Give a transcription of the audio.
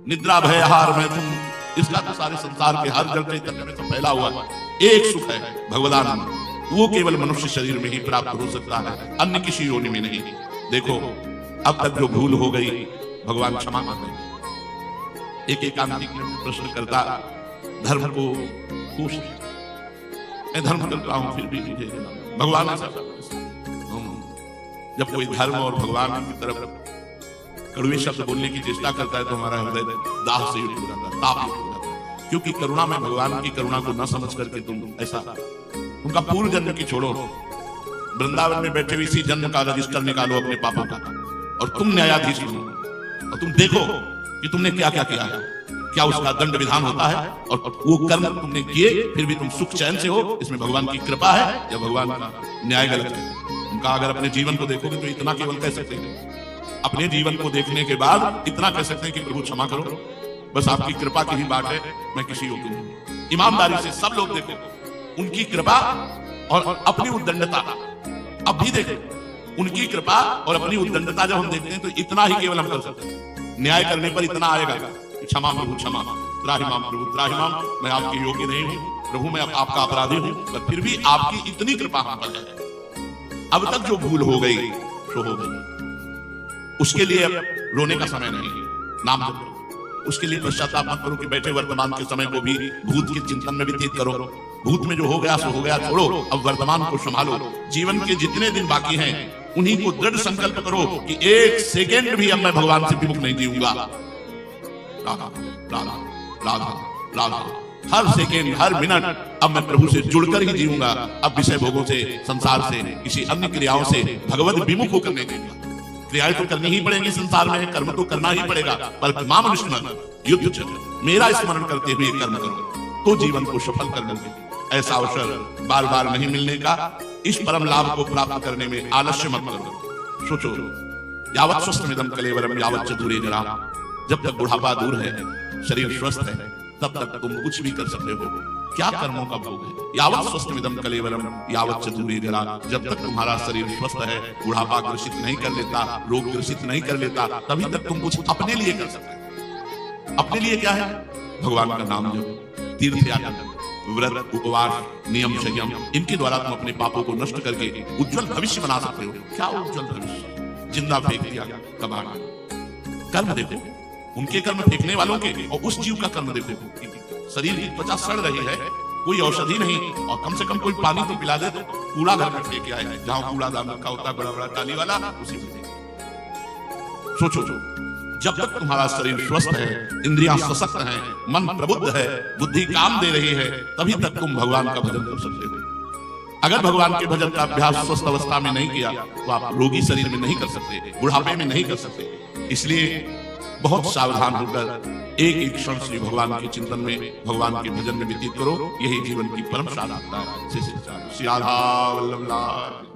निद्रा भय आहार में तुम, इसका तो सारे संसार के हर जड़ चैतन्य में तो फैला हुआ है। एक सुख है भगवदानंद, वो केवल मनुष्य शरीर में ही प्राप्त हो सकता है, अन्य किसी योनि में नहीं। देखो अब तक जो भूल हो गई भगवान क्षमा कर देंगे। एक एकांतिक प्रश्न करता, धर्म को पूछ, मैं धर्म करता हूं फिर भी मुझे भगवान ऐसा, जब कोई धर्म और भगवान की तरफ कड़वे शब्द बोलने की चेष्टा करता है तो हमारा हृदय दाह से युक्त हो जाता है, ताप युक्त हो जाता है। क्योंकि करुणा में भगवान की करुणा को न समझ करके तुम ऐसा, उनका पूर्व जन्म की छोड़ो, वृंदावन में बैठे हुए इसी जन्म का रजिस्टर निकालो अपने पापों का, और तुम न्यायाधीश बनो और तुम देखो कि तुमने क्या क्या किया है, क्या उसका दंड विधान होता है, और वो कर्म तुमने किए फिर भी तुम सुख चैन से हो, इसमें भगवान की कृपा है या भगवान का न्याय गलत है। उनका अगर अपने जीवन को देखोगे तो इतना केवल कह सकते हैं, अपने जीवन को देखने के बाद इतना कह सकते हैं कि प्रभु क्षमा करो, बस आपकी कृपा की ही बात है, मैं किसी योग्य नहीं। ईमानदारी से सब लोग देखो उनकी कृपा और अपनी उद्दंडता, अब भी देखो उनकी कृपा और अपनी उद्दंडता जब हम देखते हैं तो इतना ही केवल हम कर सकते हैं। न्याय करने पर इतना आएगा, क्षमा प्रभु क्षमा, त्राहिमाम प्रभु त्राहिमाम, मैं आपके योग्य नहीं हूं प्रभु, मैं आपका अपराधी हूं, पर फिर भी आपकी इतनी कृपा हम पर है। अब तक जो भूल हो गई तो हो गई, उसके लिए अब रोने का समय नहीं है, नाम जपो। उसके लिए पश्चाताप मत करो कि बैठे वर्तमान के समय को भी भूत के चिंतन में व्यतीत करो। भूत में जो हो गया सो हो गया, छोड़ो, अब वर्तमान को संभालो। जीवन के जितने दिन बाकी हैं उन्हीं को दृढ़ संकल्प करो कि एक सेकेंड भी अब मैं भगवान से विमुख नहीं जीऊंगा। राधा राधा राधा राधा, हर सेकेंड हर मिनट अब मैं प्रभु से जुड़कर ही जीऊंगा। अब विषय भोगों से, संसार से, किसी अन्य क्रियाओं से भगवत विमुख होकर नहीं देंगे। क्रियाएं तो करनी ही पड़ेंगी संसार में, कर्म तो करना ही पड़ेगा, पर मां मनुष्य युद्ध चल, मेरा स्मरण करते हुए कर्म करो तो जीवन को सफल कर लोगे। ऐसा अवसर बार बार नहीं मिलने का, इस परम लाभ को प्राप्त करने में आलस्य मत करो। सोचो, यावत् स्वस्थमिदं कलेवरम यावत् च दूरे जरा, जब तक बुढ़ापा दूर है, शरीर स्वस्थ है, तब तक तुम कुछ भी कर सकते हो। क्या कर्मों का भोग है? यावत् स्वस्थमिदं कलेवरम यावत् च दूरे जरा, जब तक तुम्हारा शरीर स्वस्थ है, बुढ़ापा ग्रसित नहीं कर लेता, रोग ग्रसित नहीं कर लेता, तभी तक तुम कुछ अपने लिए कर सकते हो। अपने लिए क्या है? भगवान का नाम जप, तीर्थ यात्रा, व्रत, उपवास, नियम, संयम, इनके द्वारा तुम अपने पापों को नष्ट करके उज्जवल भविष्य बना सकते हो। क्या उज्जवल भविष्य? जिंदा फेंक दिया कबाड़। कर्म देखो, उनके कर्म फेंकने वालों के और उस जीव का कर्म देखो। शरीर की त्वचा सड़ रही है, कोई औषधि नहीं, और कम से कम कोई पानी तो पिला दे, तो कूड़ा घर में फेंक आए, जहां कूड़ादान रखा होता है बड़ा बड़ा टाली वाला, उसी में। सोचो, जब तक तुम्हारा शरीर स्वस्थ है, इंद्रियां सशक्त हैं, मन प्रबुद्ध है, बुद्धि काम दे रही है, तभी तक तुम भगवान का भजन कर सकते हो। अगर भगवान के भजन का अभ्यास स्वस्थ अवस्था में नहीं किया तो आप रोगी शरीर में नहीं कर सकते, बुढ़ापे में नहीं कर सकते। इसलिए बहुत सावधान होकर एक एक क्षण श्री भगवान के चिंतन में, भगवान के भजन में व्यतीत करो। यही जीवन की परम सार्थकता है। श्री राधा वल्लभ लाल।